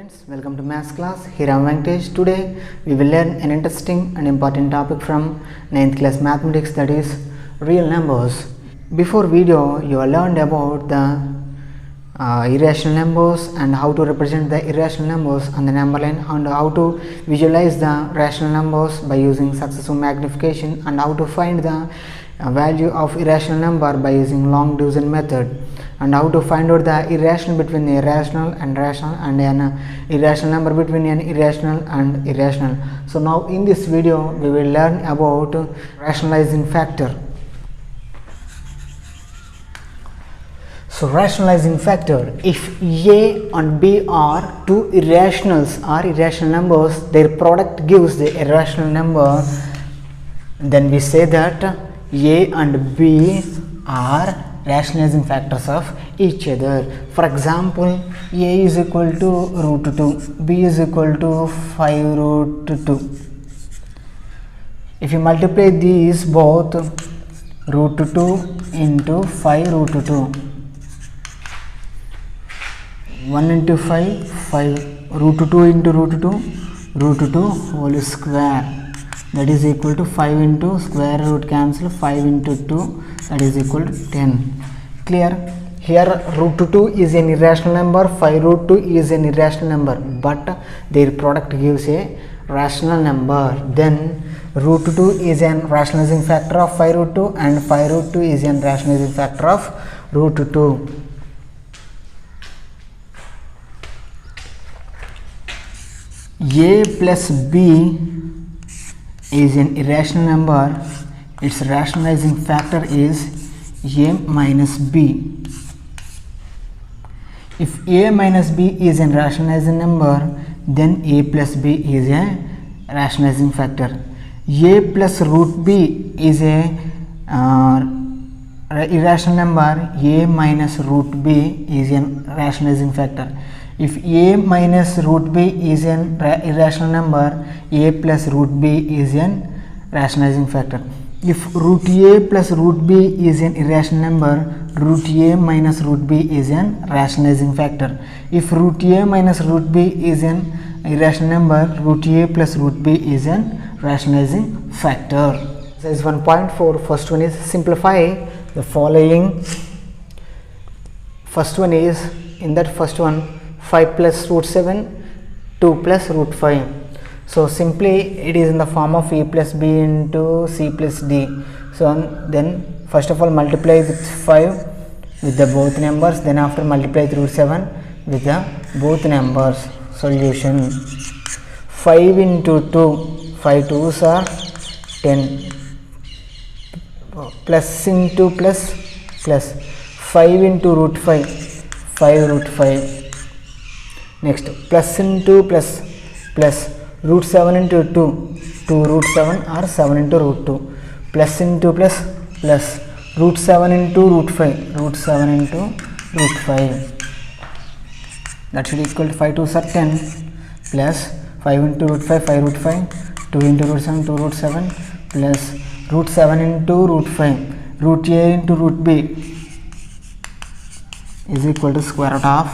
students, welcome to maths class. Here I am Venkatesh. Today we will learn an interesting and important topic from 9th class mathematics, that is real numbers. Before video you have learned about the irrational numbers and how to represent the irrational numbers on the number line, and how to visualize the rational numbers by using successive magnification, and how to find the value of irrational number by using long division method, and how to find out the irrational between the irrational and rational, and an irrational number between an irrational and irrational. So now in this video we will learn about rationalizing factor. So rationalizing factor, if A and B are two irrationals or irrational numbers, their product gives the irrational number, then we say that A and B are rationalizing factors of each other. For example, A is equal to root 2, B is equal to 5 root 2. If you multiply these both, root 2 into 5 root 2, 1 into 5, 5, root 2 into root 2, root 2 whole square, that is equal to 5 into square root cancel, 5 into 2, that is equal to 10. Clear? Here root 2 is an irrational number, 5 root 2 is an irrational number, but their product gives a rational number. Then root 2 is an rationalizing factor of 5 root 2 and 5 root 2 is an rationalizing factor of root 2. A plus B is an irrational number, its rationalizing factor is A minus B. If A minus B is a rationalizing number, then A plus B is a rationalizing factor. A plus root B is a irrational number, A minus root B is a rationalizing factor. If A minus root B is an irrational number, A plus root B is an rationalizing factor. If root A plus root B is an irrational number, root A minus root B is an rationalizing factor. If root A minus root B is an irrational number, root A plus root B is an rationalizing factor. Exercise 1.4, first one is simplify the following. First one is, in that first one, 5 plus root 7, 2 plus root 5. So simply it is in the form of A plus B into C plus D. So then first of all multiply with 5 with the both numbers, then after multiply with root 7 with the both numbers. Solution: 5 into 2, 5 2s are 10, plus into plus, 5 into root 5, 5 root 5. Next, plus into plus, root 7 into 2, 2 root 7 or 7 into root 2, plus into plus, root 7 into root 5, root 7 into root 5, that should equal to 5 2s are 10, plus 5 into root 5, 5 root 5, 2 into root 7, 2 root 7, plus root 7 into root 5, root A into root B is equal to square root of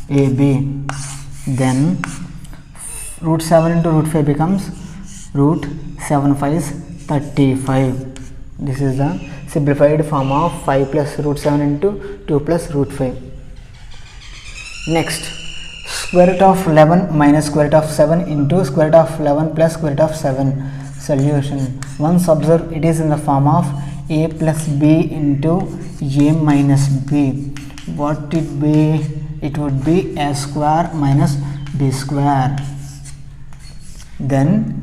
AB. Then root 7 into root 5 becomes root 7 5 is 35. This is the simplified form of 5 plus root 7 into 2 plus root 5. Next, square root of 11 minus square root of 7 into square root of 11 plus square root of 7. Solution: once observe, it is in the form of A plus B into A minus B. What it be? It would be A square minus B square. Then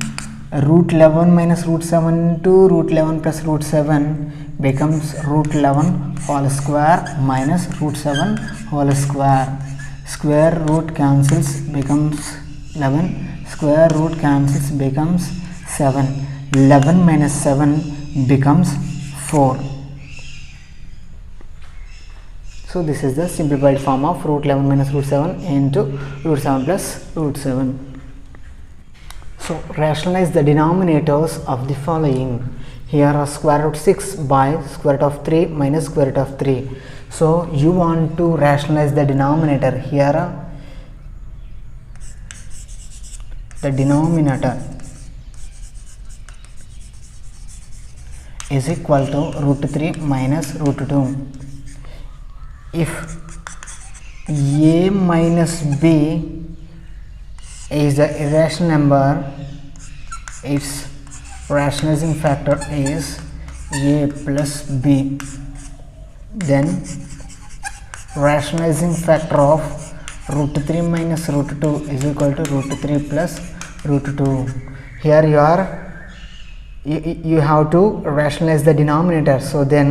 root 11 minus root 7 into root 11 plus root 7 becomes root 11 whole square minus root 7 whole square. Square root cancels becomes 11, square root cancels becomes 7, 11 minus 7 becomes 4. So this is the simplified form of root 11 minus root 7 into root 7 plus root 7. So rationalize the denominators of the following. Here are square root 6 by square root of 3 minus square root of 3. So you want to rationalize the denominator. Here the denominator is equal to root 3 minus root 2. If a minus b is the irrational number, its rationalizing factor is a plus b, then rationalizing factor of root 3 minus root 2 is equal to root 3 plus root 2. Here you have to rationalize the denominator, so then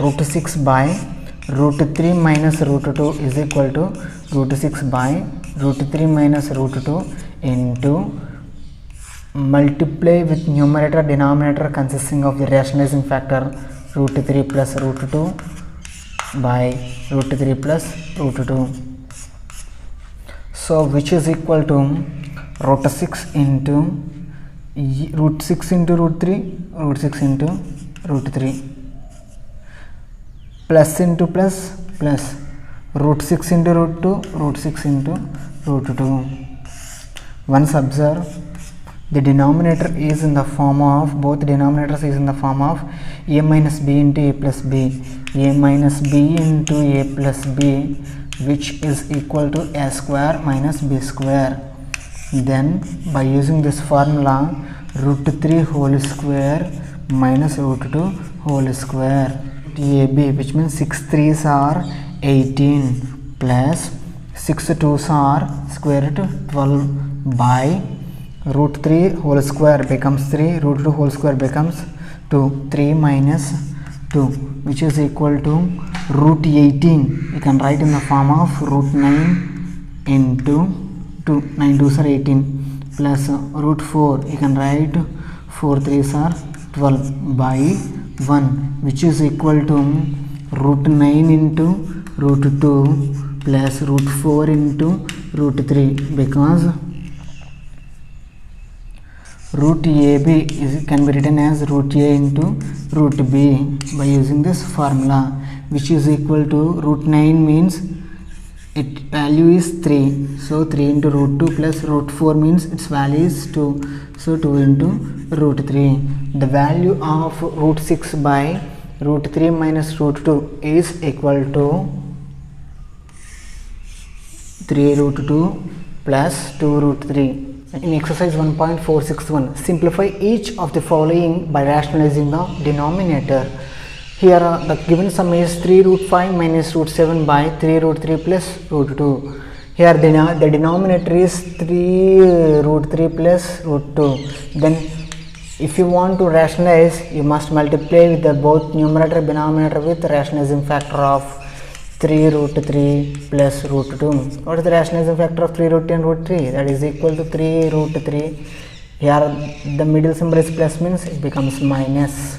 root 6 by root 3 minus root 2 is equal to root 6 by root 3 minus root 2 into multiply with numerator denominator consisting of the rationalizing factor root 3 plus root 2 by root 3 plus root 2. So which is equal to root 6 into root 6 into root 3, root 6 into root 3, plus into plus plus root 6 into root 2, root 6 into root 2. Once observe, the denominator is in the form of, both denominators is in the form of a minus b into a plus b, a minus b into a plus b, which is equal to a square minus b square. Then by using this formula, root 3 whole square minus root 2 whole square, ab, which means 6 3s are 18 plus 6 2s are square root 12 by root 3 whole square becomes 3, root 2 whole square becomes 2, 3 minus 2, which is equal to root 18. You can write in the form of root 9 into 2, 9 2s are 18 plus root 4, you can write 4 3s are 12 by 1, which is equal to root 9 into root 2 plus root 4 into root 3, because root ab can be written as root a into root b by using this formula, which is equal to root 9 means its value is 3, so 3 into root 2 plus root 4 means its value is 2, so 2 into root 3. The value of root 6 by root 3 minus root 2 is equal to 3 root 2 plus 2 root 3. In exercise 1.461, simplify each of the following by rationalizing the denominator. Here the given sum is 3 root 5 minus root 7 by 3 root 3 plus root 2. Here the denominator is 3 root 3 plus root 2. Then if you want to rationalize, you must multiply with the both numerator and denominator with rationalizing factor of 3 root 3 plus root 2. What is the rationalizing factor of 3 root 10 root 3? That is equal to 3 root 3. Here the middle symbol is plus, means it becomes minus.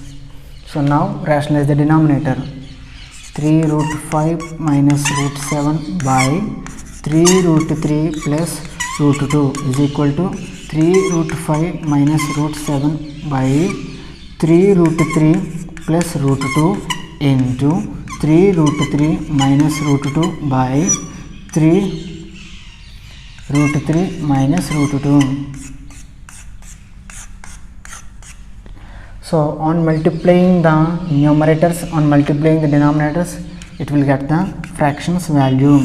So now rationalize the denominator. 3 root 5 minus root 7 by 3 root 3 plus root 2 is equal to 3 root 5 minus root 7 by 3 root 3 plus root 2 into 3 root 3 minus root 2 by 3 root 3 minus root 2. So on multiplying the numerators, on multiplying the denominators, it will get the fractions value.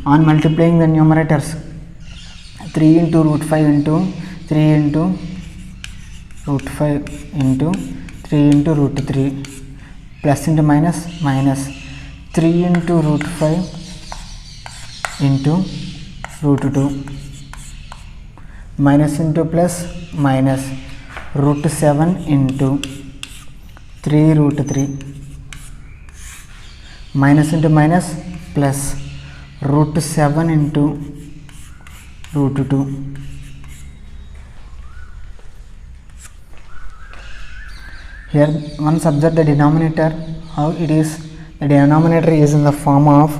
On multiplying the numerators, 3 into root 5 into 3 into root 5 into 3 into root 3, plus into minus, minus 3 into root 5 into root 2, minus into plus, minus root 7 into 3 root 3, minus into minus, plus root 7 into root 2. Here once observe the denominator, how it is. The denominator is in the form of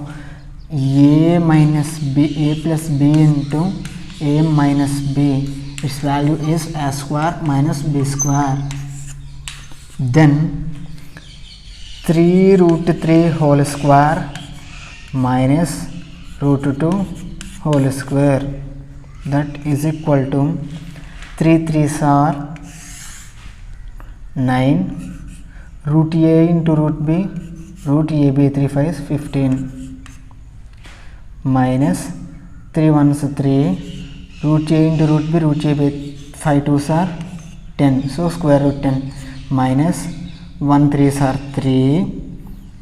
a minus b, a plus b into a minus b. Its value is a square minus b square. Then 3 root 3 whole square minus root 2 whole square that is equal to 3 3s are 9, root a into root b, root ab 3 5 15, minus 3 1s 3, root a into root b, root ab 5 2s are 10, so square root 10, minus 1 3s are 3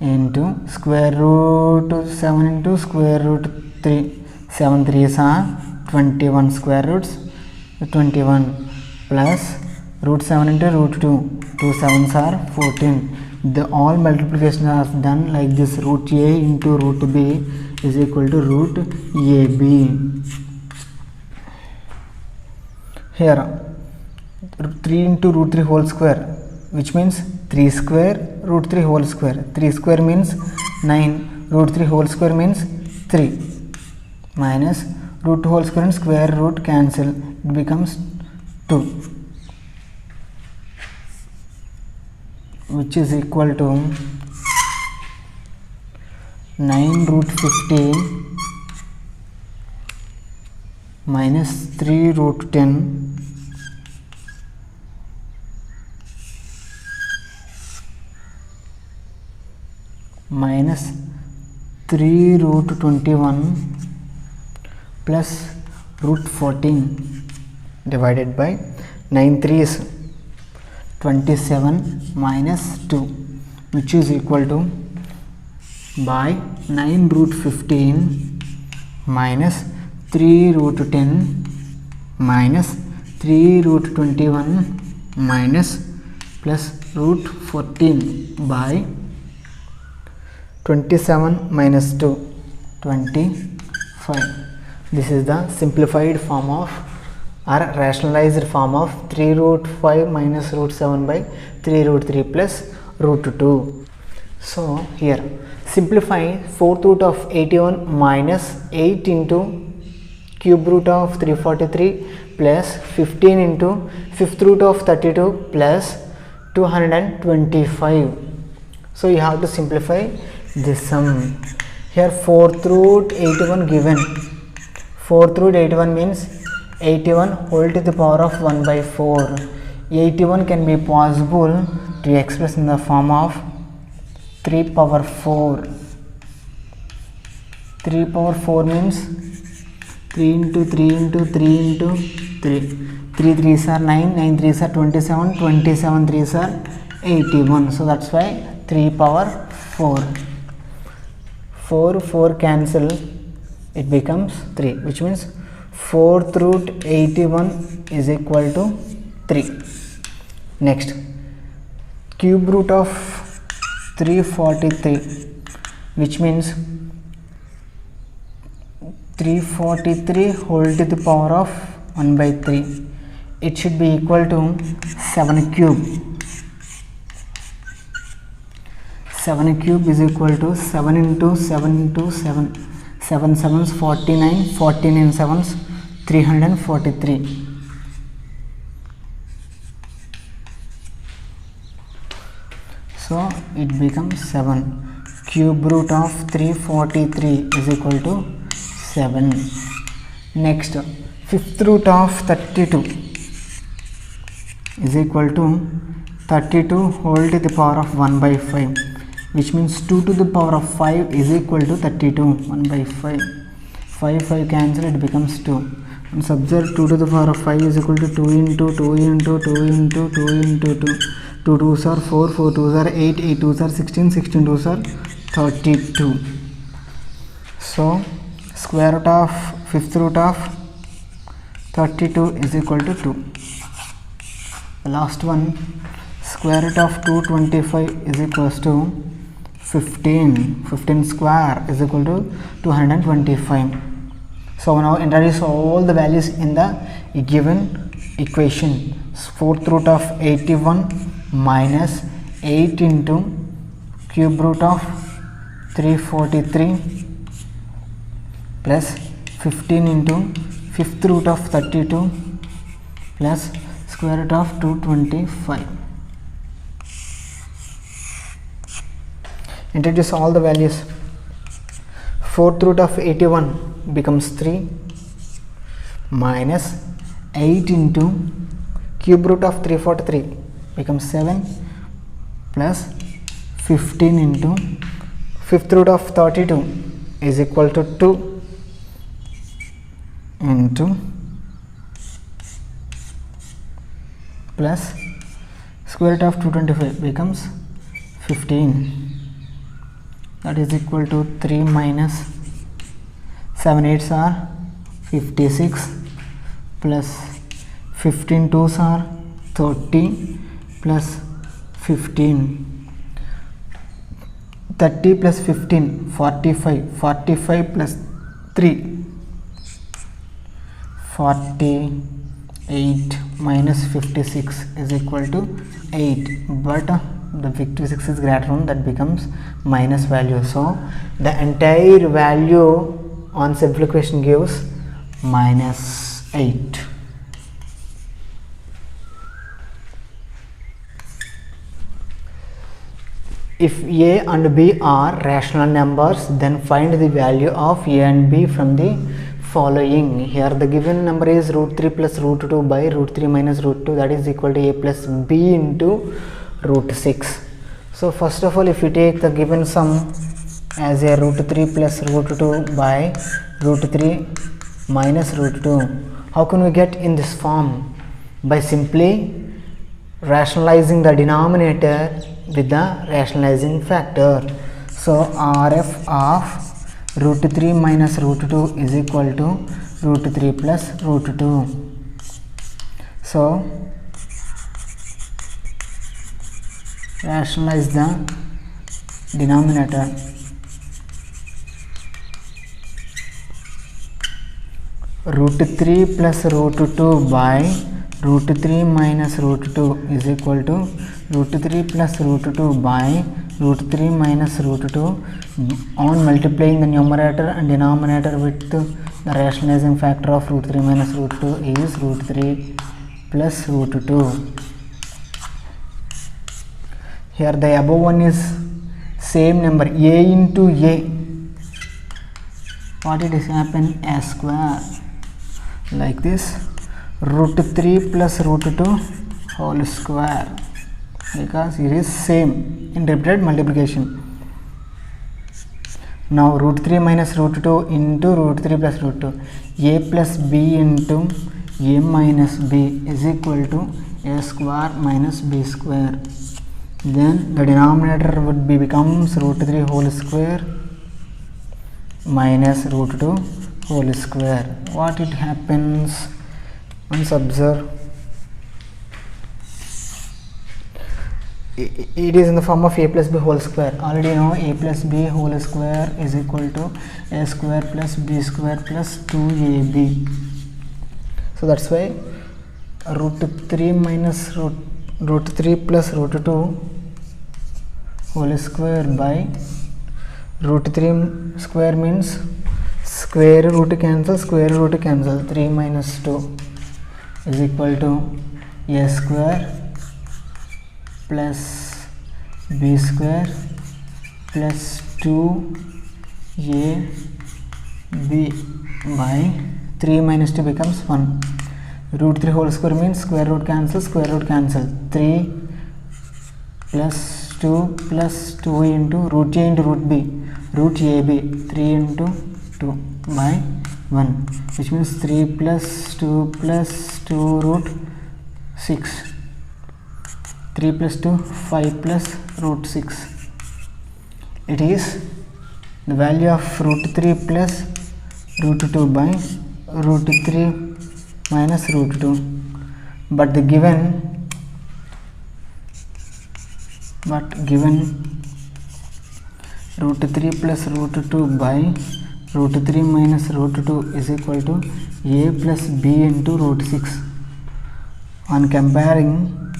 into square root 7 into square root 3, 7 3s are 21, square roots 21, plus root 7 into root 2, 2 7s are 14. The all multiplication are done like this. Root a into root b is equal to root ab. Here 3 into root 3 whole square, which means 3 square root 3 whole square. 3 square means 9, root 3 whole square means 3, minus root 2 whole square and square root cancel, it becomes 2, which is equal to 9 root 15 minus 3 root 10 minus 3 root 21 plus root 14 divided by 9 3 is 27 minus 2, which is equal to by 9 root 15 minus 3 root 10 minus 3 root 21 minus plus root 14 by 27 minus 2, 25. This is the simplified form of or rationalized form of 3 root 5 minus root 7 by 3 root 3 plus root 2. So here simplify 4th root of 81 minus 8 into cube root of 343 plus 15 into 5th root of 32 plus 225. So you have to simplify this sum. Here 4th root 81 given. 4th root 81 means 81 whole to the power of 1 by 4. 81 can be possible to express in the form of 3 power 4. 3 power 4 means 3 into 3 into 3 into 3. 3 3s are 9, 9 3s are 27, 27 3s are 81. So that's why 3 power 4. 4 4 cancel, it becomes 3, which means 4th root 81 is equal to 3. Next, cube root of 343, which means 343 whole to the power of 1 by 3. It should be equal to 7 cube. 7 cube is equal to 7 into 7 into 7. 7 7s 49, 49 7s 343. So it becomes 7. Cube root of 343 is equal to 7. Next, 5th root of 32 is equal to 32 whole to the power of 1 by 5, which means 2 to the power of 5 is equal to 32, 1 by 5. 5 5 cancel, it becomes 2. And observe 2 to the power of 5 is equal to 2 into 2 into 2 into 2 into 2. 2 2s are 4, 4 2s are 8, 8 2s are 16, 16 2s are 32. So square root of 5th root of 32 is equal to 2. The last one, square root of 225 is equals to 15. 15 square is equal to 225. So now introduce all the values in the given equation. 4th root of 81 minus 8 into cube root of 343 plus 15 into 5th root of 32 plus square root of 225. Introduce all the values. 4th root of 81 becomes 3 minus 8 into cube root of 343 becomes 7 plus 15 into fifth root of 32 is equal to 2 into plus square root of 225 becomes 15, that is equal to 3 minus 7 8s are 56 plus 15 2s are 30 plus 15, 30 plus 15 45 plus 3 48 minus 56 is equal to 8, but the 56 is greater than that becomes minus value, so the entire value on simplification gives minus 8. If a and b are rational numbers, then find the value of a and b from the following. Here the given number is root 3 plus root 2 by root 3 minus root 2, that is equal to a plus b into root 6. So first of all, if you take the given sum as a root 3 plus root 2 by root 3 minus root 2, how can we get in this form? By simply rationalizing the denominator with the rationalizing factor. So RF of root 3 minus root 2 is equal to root 3 plus root 2. So rationalize the denominator. Root 3 plus root 2 by root 3 minus root 2 is equal to root 3 plus root 2 by root 3 minus root 2. On multiplying the numerator and denominator with the rationalizing factor of root 3 minus root 2 is root 3 plus root 2. Here the above one is same number, a into a, what it is happen, a square, like this, root 3 plus root 2 whole square, because it is same in repeated multiplication. Now root 3 minus root 2 into root 3 plus root 2, a plus b into a minus b is equal to a square minus b square. Then the denominator would be becomes root 3 whole square minus root 2 whole square. What it happens? Once observe, it is in the form of a plus b whole square. Already know a plus b whole square is equal to a square plus b square plus 2ab. So that's why root 3 minus root 3 plus root 2 whole square by root 3 square means square root cancel, 3 minus 2 is equal to a square plus b square plus 2ab by 3 minus 2 becomes 1. Root 3 whole square means square root cancel, 3 plus 2 plus 2 into root a into root b, root ab, 3 into 2 by 1, which means 3 plus 2 plus 2 root 6, 3 plus 2 5 plus root 6. It is the value of root 3 plus root 2 by root 3 minus root 2, but given root 3 plus root 2 by root 3 minus root 2 is equal to a plus b into root 6. On comparing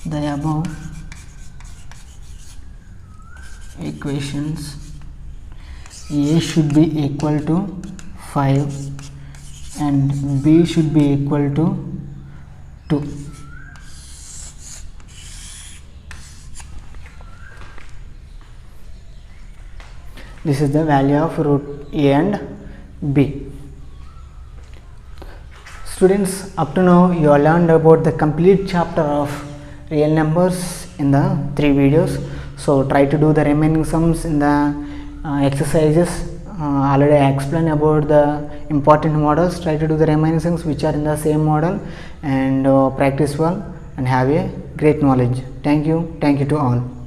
the above equations, a should be equal to 5 and b should be equal to 2. This is the value of root a and b. Students, up to now you have learned about the complete chapter of real numbers in the 3 videos. So try to do the remaining sums in the exercises. Already I explained about the important models. Try to do the remaining sums which are in the same model, and practice well and have a great knowledge. Thank you to all.